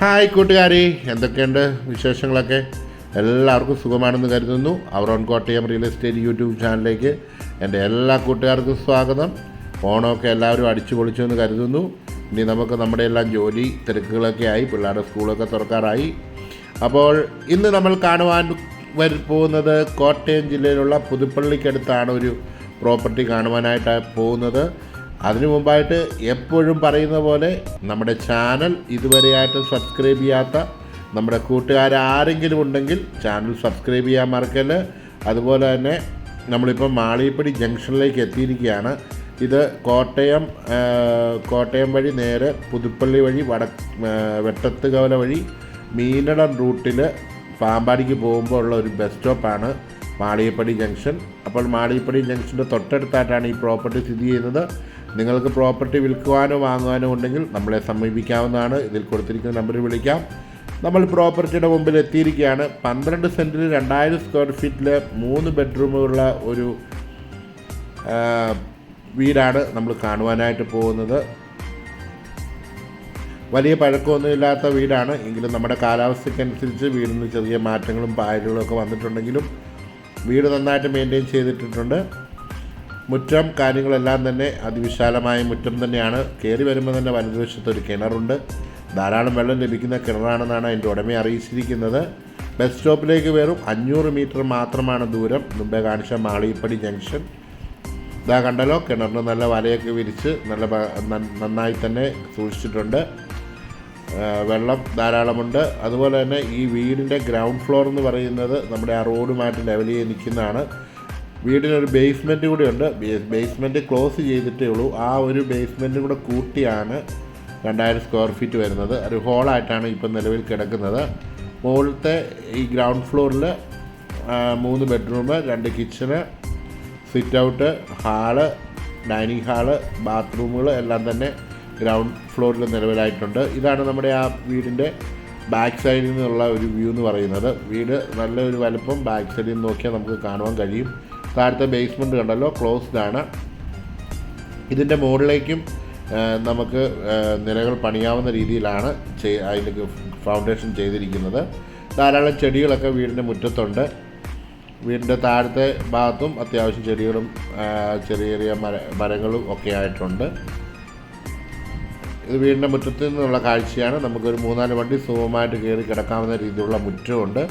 Hi കൂട്ടുകാരി, എന്തൊക്കെയുണ്ട് വിശേഷങ്ങളൊക്കെ? എല്ലാവർക്കും സുഖമാണെന്ന് കരുതുന്നു. Our own Kottayam real estate YouTube ചാനലിലേക്ക് എൻ്റെ എല്ലാ കൂട്ടുകാർക്കും സ്വാഗതം. ഓണമൊക്കെ എല്ലാവരും അടിച്ചു പൊളിച്ചു എന്ന് കരുതുന്നു. ഇനി നമുക്ക് നമ്മുടെ എല്ലാം ജോലി തിരക്കുകളൊക്കെ ആയി, പിള്ളേരുടെ സ്കൂളൊക്കെ തുറക്കാറായി. അപ്പോൾ ഇന്ന് നമ്മൾ കാണുവാൻ പോകുന്നത് കോട്ടയം ജില്ലയിലുള്ള പുതുപ്പള്ളിക്കടുത്താണ് ഒരു പ്രോപ്പർട്ടി കാണുവാനായിട്ട് പോകുന്നത്. അതിനു മുമ്പായിട്ട് എപ്പോഴും പറയുന്ന പോലെ നമ്മുടെ ചാനൽ ഇതുവരെയായിട്ട് സബ്സ്ക്രൈബ് ചെയ്യാത്ത നമ്മുടെ കൂട്ടുകാരെങ്കിലും ഉണ്ടെങ്കിൽ ചാനൽ സബ്സ്ക്രൈബ് ചെയ്യാൻ മറക്കല്ല്. അതുപോലെ തന്നെ നമ്മളിപ്പോൾ മാളിയപ്പടി ജംഗ്ഷനിലേക്ക് എത്തിയിരിക്കുകയാണ്. ഇത് കോട്ടയം വഴി നേരെ പുതുപ്പള്ളി വഴി വെട്ടത്തുകവല വഴി മീനടം റൂട്ടിൽ പാമ്പാടിക്ക് പോകുമ്പോൾ ഉള്ള ഒരു ബസ് സ്റ്റോപ്പാണ് മാളിയപ്പടി ജംഗ്ഷൻ. അപ്പോൾ മാളിയപ്പടി ജംഗ്ഷൻ്റെ തൊട്ടടുത്തായിട്ടാണ് ഈ പ്രോപ്പർട്ടി സ്ഥിതി ചെയ്യുന്നത്. നിങ്ങൾക്ക് പ്രോപ്പർട്ടി വിൽക്കുവാനോ വാങ്ങുവാനോ ഉണ്ടെങ്കിൽ നമ്മളെ സമീപിക്കാവുന്നതാണ്. ഇതിൽ കൊടുത്തിരിക്കുന്ന നമ്പറിൽ വിളിക്കാം. നമ്മൾ പ്രോപ്പർട്ടിയുടെ മുമ്പിൽ എത്തിയിരിക്കുകയാണ്. 12 സെൻറ്റിൽ 2000 സ്ക്വയർ ഫീറ്റിൽ 3 ബെഡ്റൂമുള്ള ഒരു വീടാണ് നമ്മൾ കാണുവാനായിട്ട് പോകുന്നത്. വലിയ പഴക്കമൊന്നുമില്ലാത്ത വീടാണ് എങ്കിലും നമ്മുടെ കാലാവസ്ഥയ്ക്കനുസരിച്ച് വീടിന് ചെറിയ മാറ്റങ്ങളും പായലുകളും ഒക്കെ വന്നിട്ടുണ്ടെങ്കിലും വീട് നന്നായിട്ട് മെയിൻറ്റെയിൻ ചെയ്തിട്ടുണ്ട്. മുറ്റം കാര്യങ്ങളെല്ലാം തന്നെ അതിവിശാലമായ മുറ്റം തന്നെയാണ്. കയറി വരുമ്പോൾ തന്നെ വലതുവശത്ത് ഒരു കിണറുണ്ട്. ധാരാളം വെള്ളം ലഭിക്കുന്ന കിണറാണെന്നാണ് അതിൻ്റെ ഉടമയെ അറിയിച്ചിരിക്കുന്നത്. ബസ് സ്റ്റോപ്പിലേക്ക് വെറും 500 മീറ്റർ മാത്രമാണ് ദൂരം. മുമ്പേ കാണിച്ച മാളിയപ്പടി ജംഗ്ഷൻ ഇതാ കണ്ടല്ലോ. കിണറിന് നല്ല വലയൊക്കെ വിരിച്ച് നന്നായി തന്നെ സൂക്ഷിച്ചിട്ടുണ്ട്. വെള്ളം ധാരാളമുണ്ട്. അതുപോലെ തന്നെ ഈ വീടിൻ്റെ ഗ്രൗണ്ട് ഫ്ലോർ എന്ന് പറയുന്നത് നമ്മുടെ ആ റോഡുമായിട്ട് ലെവൽ ചെയ്ത് നിൽക്കുന്നതാണ്. വീടിനൊരു ബേസ്മെൻറ്റ് കൂടി ഉണ്ട്. ബേസ്മെൻറ്റ് ക്ലോസ് ചെയ്തിട്ടേ ഉള്ളൂ. ആ ഒരു ബേസ്മെൻറ്റും കൂടെ കൂട്ടിയാണ് 2000 സ്ക്വയർ ഫീറ്റ് വരുന്നത്. ഒരു ഹോളായിട്ടാണ് ഇപ്പം നിലവിൽ കിടക്കുന്നത്. മുകളിലത്തെ ഈ ഗ്രൗണ്ട് ഫ്ലോറിൽ 3 bedroom, 2 kitchen, sit out, hall, dining hall, ബാത്റൂമുകൾ എല്ലാം തന്നെ ഗ്രൗണ്ട് ഫ്ലോറിൽ നിലവിലായിട്ടുണ്ട്. ഇതാണ് നമ്മുടെ ആ വീടിൻ്റെ ബാക്ക് സൈഡിൽ നിന്നുള്ള ഒരു വ്യൂ എന്ന് പറയുന്നത്. വീട് നല്ലൊരു വലുപ്പം ബാക്ക് സൈഡിൽ നിന്ന് നോക്കിയാൽ നമുക്ക് കാണുവാൻ കഴിയും. താഴത്തെ ബേസ്മെൻറ്റ് കണ്ടല്ലോ, ക്ലോസ്ഡ് ആണ്. ഇതിൻ്റെ മുകളിലേക്കും നമുക്ക് നിലകൾ പണിയാവുന്ന രീതിയിലാണ് അതിൻ്റെ ഫൗണ്ടേഷൻ ചെയ്തിരിക്കുന്നത്. ധാരാളം ചെടികളൊക്കെ വീടിൻ്റെ മുറ്റത്തുണ്ട്. വീടിൻ്റെ താഴത്തെ ഭാഗത്തും അത്യാവശ്യം ചെടികളും ചെറിയ ചെറിയ മരങ്ങളും ഒക്കെ ആയിട്ടുണ്ട്. ഇത് വീടിൻ്റെ മുറ്റത്ത് നിന്നുള്ള കാഴ്ചയാണ്. നമുക്കൊരു 3-4 വണ്ടി സുഖമായിട്ട് കയറി കിടക്കാവുന്ന രീതിയിലുള്ള മുറ്റമുണ്ട്.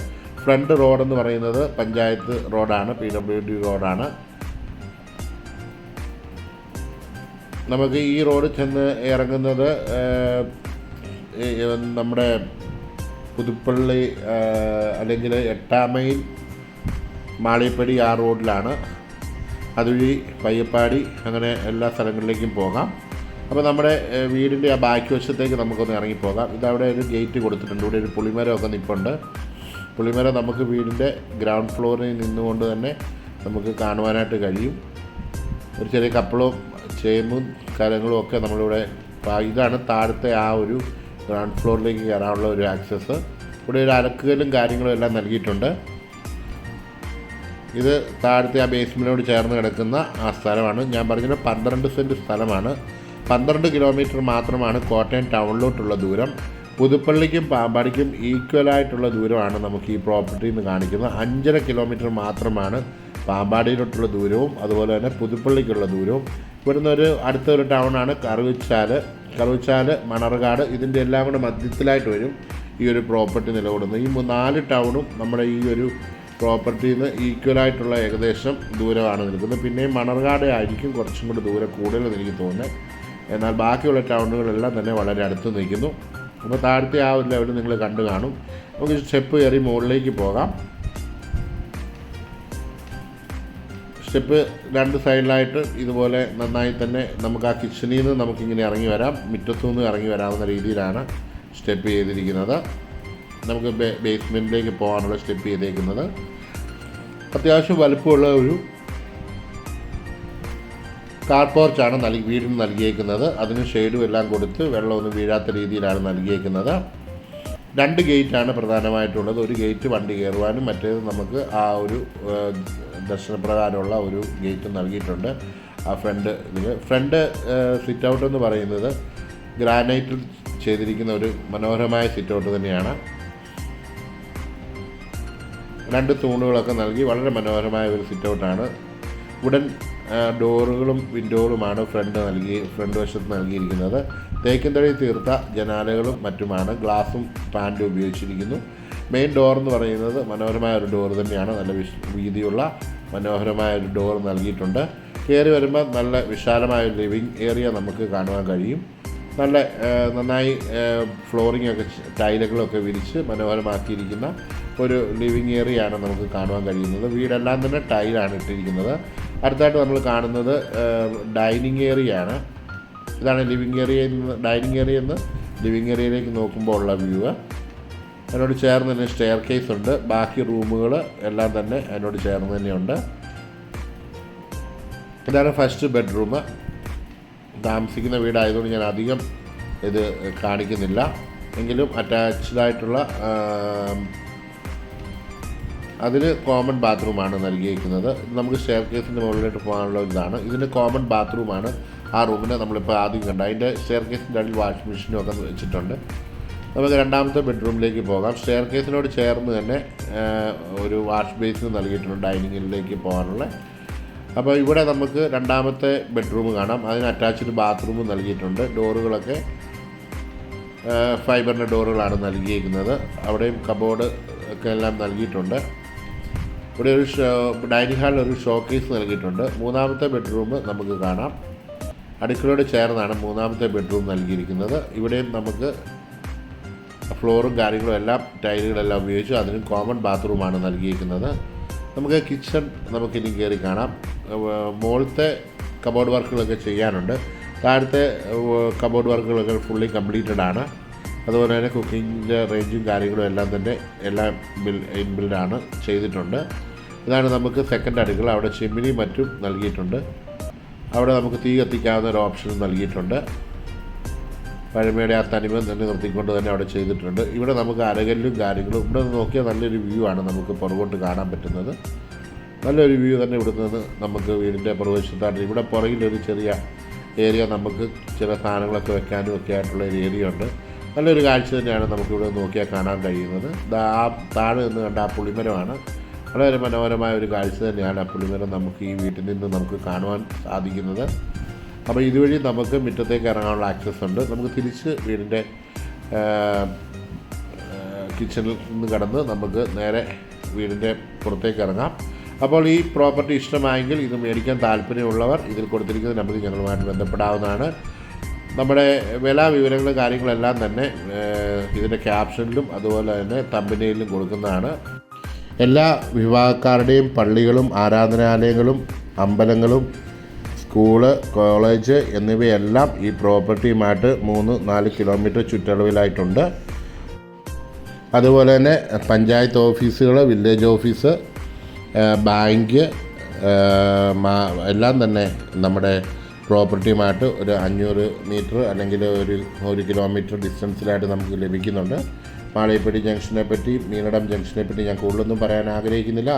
ഫ്രണ്ട് റോഡെന്ന് പറയുന്നത് പഞ്ചായത്ത് റോഡാണ്, PWD റോഡാണ്. നമുക്ക് ഈ റോഡ് ചെന്ന് ഇറങ്ങുന്നത് നമ്മുടെ പുതുപ്പള്ളി അല്ലെങ്കിൽ 8-ാം മൈൽ മാളിയപ്പടി ആ റോഡിലാണ്. അതുവഴി പയ്യപ്പാടി അങ്ങനെ എല്ലാ സ്ഥലങ്ങളിലേക്കും പോകാം. അപ്പോൾ നമ്മുടെ വീടിൻ്റെ ആ ബാക്ക് വശത്തേക്ക് നമുക്കൊന്ന് ഇറങ്ങിപ്പോകാം. ഇതവിടെ ഒരു ഗേറ്റ് കൊടുത്തിട്ടുണ്ട്. ഇവിടെ ഒരു പുളിമരമൊക്കെ നിൽപ്പുണ്ട്. പുളിമരം നമുക്ക് വീടിൻ്റെ ഗ്രൗണ്ട് ഫ്ലോറിൽ നിന്നുകൊണ്ട് തന്നെ നമുക്ക് കാണുവാനായിട്ട് കഴിയും. ഒരു ചെറിയ കപ്പളും ചേമ്പും കാര്യങ്ങളും ഒക്കെ നമ്മളിവിടെ. ഇതാണ് താഴത്തെ ആ ഒരു ഗ്രൗണ്ട് ഫ്ലോറിലേക്ക് കയറാനുള്ള ഒരു ആക്സസ്. ഇവിടെ ഒരു അലക്കുകല്ലും കാര്യങ്ങളും എല്ലാം നൽകിയിട്ടുണ്ട്. ഇത് താഴത്തെ ആ ബേസ്മെൻറ്റിനോട് ചേർന്ന് കിടക്കുന്ന ആ സ്ഥലമാണ്. ഞാൻ പറഞ്ഞത് 12 സെൻറ്റ് സ്ഥലമാണ്. 12 കിലോമീറ്റർ മാത്രമാണ് കോട്ടയം ടൗണിലോട്ടുള്ള ദൂരം. പുതുപ്പള്ളിക്കും പാമ്പാടിക്കും ഈക്വലായിട്ടുള്ള ദൂരമാണ് നമുക്ക് ഈ പ്രോപ്പർട്ടിയിൽ നിന്ന് കാണിക്കുന്നത്. 5.5 കിലോമീറ്റർ മാത്രമാണ് പാമ്പാടിയിലോട്ടുള്ള ദൂരവും അതുപോലെ തന്നെ പുതുപ്പള്ളിക്കുള്ള ദൂരവും. ഇവിടുന്ന് അടുത്തൊരു ടൗണാണ് കറുവച്ചാൽ, മണർകാട്. ഇതിൻ്റെ എല്ലാം കൂടെ മധ്യത്തിലായിട്ട് വരും ഈ ഒരു പ്രോപ്പർട്ടി നിലകൊള്ളുന്നത്. ഈ 4 ടൗണും നമ്മുടെ ഈ ഒരു പ്രോപ്പർട്ടിയിൽ നിന്ന് ഈക്വലായിട്ടുള്ള ഏകദേശം ദൂരമാണ് നിൽക്കുന്നത്. പിന്നെയും മണർകാട് ആയിരിക്കും കുറച്ചും കൂടി ദൂരം കൂടുതലെന്ന് എനിക്ക് തോന്നുന്നത്. എന്നാൽ ബാക്കിയുള്ള ടൗണുകളെല്ലാം തന്നെ വളരെ അടുത്ത് നിൽക്കുന്നു. അപ്പോൾ താഴത്തെ ആ ഒരു ലെവൽ നിങ്ങൾ കണ്ടു കാണും. നമുക്ക് സ്റ്റെപ്പ് കയറി മുകളിലേക്ക് പോകാം. സ്റ്റെപ്പ് 2 സൈഡിലായിട്ട് ഇതുപോലെ നന്നായി തന്നെ നമുക്ക് ആ കിച്ചണിൽ നിന്ന് നമുക്കിങ്ങനെ ഇറങ്ങി വരാം. മുറ്റത്തു നിന്ന് ഇറങ്ങി വരാവുന്ന രീതിയിലാണ് സ്റ്റെപ്പ് ചെയ്തിരിക്കുന്നത്. നമുക്ക് ബേസ്മെൻറ്റിലേക്ക് പോകാനുള്ള സ്റ്റെപ്പ് ചെയ്തേക്കുന്നത്. അത്യാവശ്യം വലുപ്പമുള്ള ഒരു കാർ പോർച്ചാണ് വീടിന് നൽകിയേക്കുന്നത്. അതിന് ഷെയ്ഡും എല്ലാം കൊടുത്ത് വെള്ളമൊന്നും വീഴാത്ത രീതിയിലാണ് നൽകിയേക്കുന്നത്. 2 ഗേറ്റാണ് പ്രധാനമായിട്ടുള്ളത്. ഒരു ഗേറ്റ് വണ്ടി കയറുവാനും മറ്റേത് നമുക്ക് ആ ഒരു ദർശനപ്രകാരമുള്ള ഒരു ഗേറ്റ് നൽകിയിട്ടുണ്ട്. ആ ഫ്രണ്ട് സിറ്റ് ഔട്ട് എന്ന് പറയുന്നത് ഗ്രാനൈറ്റിൽ ചെയ്തിരിക്കുന്ന ഒരു മനോഹരമായ സിറ്റൗട്ട് തന്നെയാണ്. 2 തൂണുകളൊക്കെ നൽകി വളരെ മനോഹരമായ ഒരു സിറ്റൗട്ടാണ്. വുഡൻ ഡോറുകളും വിൻഡോകളുമാണ് ഫ്രണ്ട് വശത്ത് നൽകിയിരിക്കുന്നത്. തേക്കിൻ തടി തീർത്ത ജനാലകളും മറ്റുമാണ്. ഗ്ലാസും പാൻറ്റും ഉപയോഗിച്ചിരിക്കുന്നു. മെയിൻ ഡോർ എന്ന് പറയുന്നത് മനോഹരമായ ഒരു ഡോർ തന്നെയാണ്. നല്ല വീതിയുള്ള മനോഹരമായ ഒരു ഡോർ നൽകിയിട്ടുണ്ട്. കയറി വരുമ്പോൾ നല്ല വിശാലമായ ഒരു ലിവിങ് ഏരിയ നമുക്ക് കാണുവാൻ കഴിയും. നന്നായി ഫ്ലോറിങ്ങൊക്കെ ടൈലുകളൊക്കെ വിരിച്ച് മനോഹരമാക്കിയിരിക്കുന്ന ഒരു ലിവിങ് ഏരിയയാണ് നമുക്ക് കാണുവാൻ കഴിയുന്നത്. വീടെല്ലാം തന്നെ ടൈലാണ് ഇട്ടിരിക്കുന്നത്. അടുത്തായിട്ട് നമ്മൾ കാണുന്നത് ഡൈനിങ് ഏരിയയാണ്. ഇതാണ് ഡൈനിങ് ഏരിയ എന്ന് ലിവിങ് ഏരിയയിലേക്ക് നോക്കുമ്പോൾ ഉള്ള വ്യൂ. അതിനോട് ചേർന്ന് തന്നെ സ്റ്റെയർ കേസ് ഉണ്ട്. ബാക്കി റൂമുകൾ എല്ലാം തന്നെ അതിനോട് ചേർന്ന് തന്നെയുണ്ട്. ഇതാണ് ഫസ്റ്റ് ബെഡ്റൂം. താമസിക്കുന്ന വീടായതുകൊണ്ട് ഞാൻ അധികം ഇത് കാണിക്കുന്നില്ല. എങ്കിലും അറ്റാച്ച്ഡായിട്ടുള്ള അതിന് കോമൺ ബാത്റൂമാണ് നൽകിയിരിക്കുന്നത്. നമുക്ക് സ്റ്റെയർ കേസിൻ്റെ മുകളിലോട്ട് പോകാനുള്ള ഇതാണ്. ഇതിന് കോമൺ ബാത്റൂമാണ് ആ റൂമിനെ നമ്മളിപ്പോൾ ആദ്യം കണ്ട. അതിൻ്റെ സ്റ്റെയർ കേസിൻ്റെ അടിയിൽ വാഷിംഗ് മെഷീനും ഒക്കെ വെച്ചിട്ടുണ്ട്. നമുക്ക് രണ്ടാമത്തെ ബെഡ്റൂമിലേക്ക് പോകാം. സ്റ്റെയർ കേസിനോട് ചേർന്ന് തന്നെ ഒരു വാഷ് ബേസിൻ നൽകിയിട്ടുണ്ട് ഡൈനിങ്ങിലേക്ക് പോകാനുള്ള. അപ്പോൾ ഇവിടെ നമുക്ക് രണ്ടാമത്തെ ബെഡ്റൂം കാണാം. അതിന് അറ്റാച്ച്ഡ് ബാത്റൂം നൽകിയിട്ടുണ്ട്. ഡോറുകളൊക്കെ ഫൈബറിൻ്റെ ഡോറുകളാണ് നൽകിയിരിക്കുന്നത്. അവിടെയും കബോർഡ് ഒക്കെ എല്ലാം നൽകിയിട്ടുണ്ട്. ഇവിടെ ഒരു ഡൈനിങ് ഹാളിൽ ഒരു ഷോക്കേസ് നൽകിയിട്ടുണ്ട്. മൂന്നാമത്തെ ബെഡ്റൂം നമുക്ക് കാണാം. അടുക്കളയോട് ചേർന്നാണ് മൂന്നാമത്തെ ബെഡ്റൂം നൽകിയിരിക്കുന്നത്. ഇവിടെയും നമുക്ക് ഫ്ലോറും കാര്യങ്ങളും എല്ലാം ടൈലുകളെല്ലാം ഉപയോഗിച്ചു. അതിനും കോമൺ ബാത്റൂമാണ് നൽകിയിരിക്കുന്നത്. നമുക്ക് കിച്ചൺ നമുക്കിനി കയറി കാണാം. മുകളിലത്തെ കബോർഡ് വർക്കുകളൊക്കെ ചെയ്യാനുണ്ട്. താഴത്തെ കബോർഡ് വർക്കുകളൊക്കെ ഫുള്ളി കംപ്ലീറ്റഡ് ആണ്. അതുപോലെ തന്നെ കുക്കിങ്ങിൻ്റെ റേഞ്ചും കാര്യങ്ങളും എല്ലാം ഇൻബിൽഡാണ് ചെയ്തിട്ടുണ്ട്. ഇതാണ് നമുക്ക് സെക്കൻഡ് അടുക്കള. അവിടെ ചിമ്മിനി മറ്റും നൽകിയിട്ടുണ്ട്. അവിടെ നമുക്ക് തീ കത്തിക്കാവുന്ന ഒരു ഓപ്ഷനും നൽകിയിട്ടുണ്ട്. പഴമയുടെ ആ തനിമ തന്നെ നിർത്തിക്കൊണ്ട് തന്നെ അവിടെ ചെയ്തിട്ടുണ്ട്. ഇവിടെ നമുക്ക് അരകല്ലും കാര്യങ്ങളും ഇവിടെ നിന്ന് നോക്കിയാൽ നല്ലൊരു വ്യൂ ആണ് നമുക്ക് പുറകോട്ട് കാണാൻ പറ്റുന്നത്. നല്ലൊരു വ്യൂ തന്നെ ഇവിടെ നിന്ന് നമുക്ക് വീടിൻ്റെ പുറകുവശത്താണ്. ഇവിടെ പുറകിലൊരു ചെറിയ ഏരിയ നമുക്ക് ചില സാധനങ്ങളൊക്കെ വെക്കാനും ഒക്കെ ആയിട്ടുള്ള ഒരു ഏരിയ ഉണ്ട്. നല്ലൊരു കാഴ്ച തന്നെയാണ് നമുക്കിവിടെ നോക്കിയാൽ കാണാൻ കഴിയുന്നത്. ആ താഴെ നിന്ന് കണ്ട ആ പുളിമരമാണ്. വളരെ മനോഹരമായ ഒരു കാഴ്ച തന്നെയാണ് ആ പുളിമരം നമുക്ക് ഈ വീട്ടിൽ നിന്ന് നമുക്ക് കാണുവാൻ സാധിക്കുന്നത്. അപ്പോൾ ഇതുവഴി നമുക്ക് മുറ്റത്തേക്ക് ഇറങ്ങാനുള്ള ആക്സസ് ഉണ്ട്. നമുക്ക് തിരിച്ച് വീടിൻ്റെ കിച്ചണിൽ നിന്ന് കടന്ന് നമുക്ക് നേരെ വീടിൻ്റെ പുറത്തേക്ക് ഇറങ്ങാം. അപ്പോൾ ഈ പ്രോപ്പർട്ടി ഇഷ്ടമായെങ്കിൽ ഇത് മേടിക്കാൻ താല്പര്യമുള്ളവർ ഇതിൽ കൊടുത്തിരിക്കുന്ന നമ്പറിൽ ഞങ്ങളുമായിട്ട് ബന്ധപ്പെടാവുന്നതാണ്. നമ്മുടെ വില വിവരങ്ങളും കാര്യങ്ങളെല്ലാം തന്നെ ഇതിൻ്റെ ക്യാപ്ഷനിലും അതുപോലെ തന്നെ തമ്പനയിലും കൊടുക്കുന്നതാണ്. എല്ലാ വിഭാഗക്കാരുടെയും പള്ളികളും ആരാധനാലയങ്ങളും അമ്പലങ്ങളും സ്കൂള് കോളേജ് എന്നിവയെല്ലാം ഈ പ്രോപ്പർട്ടിയുമായിട്ട് 3-4 കിലോമീറ്റർ ചുറ്റളവിലായിട്ടുണ്ട്. അതുപോലെ തന്നെ പഞ്ചായത്ത് ഓഫീസുകൾ, വില്ലേജ് ഓഫീസ്, ബാങ്ക് എല്ലാം തന്നെ നമ്മുടെ പ്രോപ്പർട്ടിയുമായിട്ട് ഒരു 500 മീറ്റർ അല്ലെങ്കിൽ ഒരു 1 കിലോമീറ്റർ ഡിസ്റ്റൻസിലായിട്ട് നമുക്ക് ലഭിക്കുന്നുണ്ട്. മാളിയപ്പടി ജംഗ്ഷനെ പറ്റി, മീനടം ജംഗ്ഷനെ പറ്റി ഞാൻ കൂടുതലൊന്നും പറയാൻ ആഗ്രഹിക്കുന്നില്ല.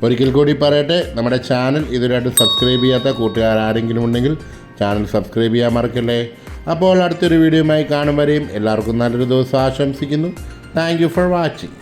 ഒരിക്കൽ കൂടി പറയട്ടെ, നമ്മുടെ ചാനൽ ഇതുവരെയായിട്ട് സബ്സ്ക്രൈബ് ചെയ്യാത്ത കൂട്ടുകാർ ആരെങ്കിലും ഉണ്ടെങ്കിൽ ചാനൽ സബ്സ്ക്രൈബ് ചെയ്യാൻ മറക്കല്ലേ. അപ്പോൾ അടുത്തൊരു വീഡിയോയുമായി കാണും വരെയും എല്ലാവർക്കും നല്ലൊരു ദിവസം ആശംസിക്കുന്നു. Thank you for watching.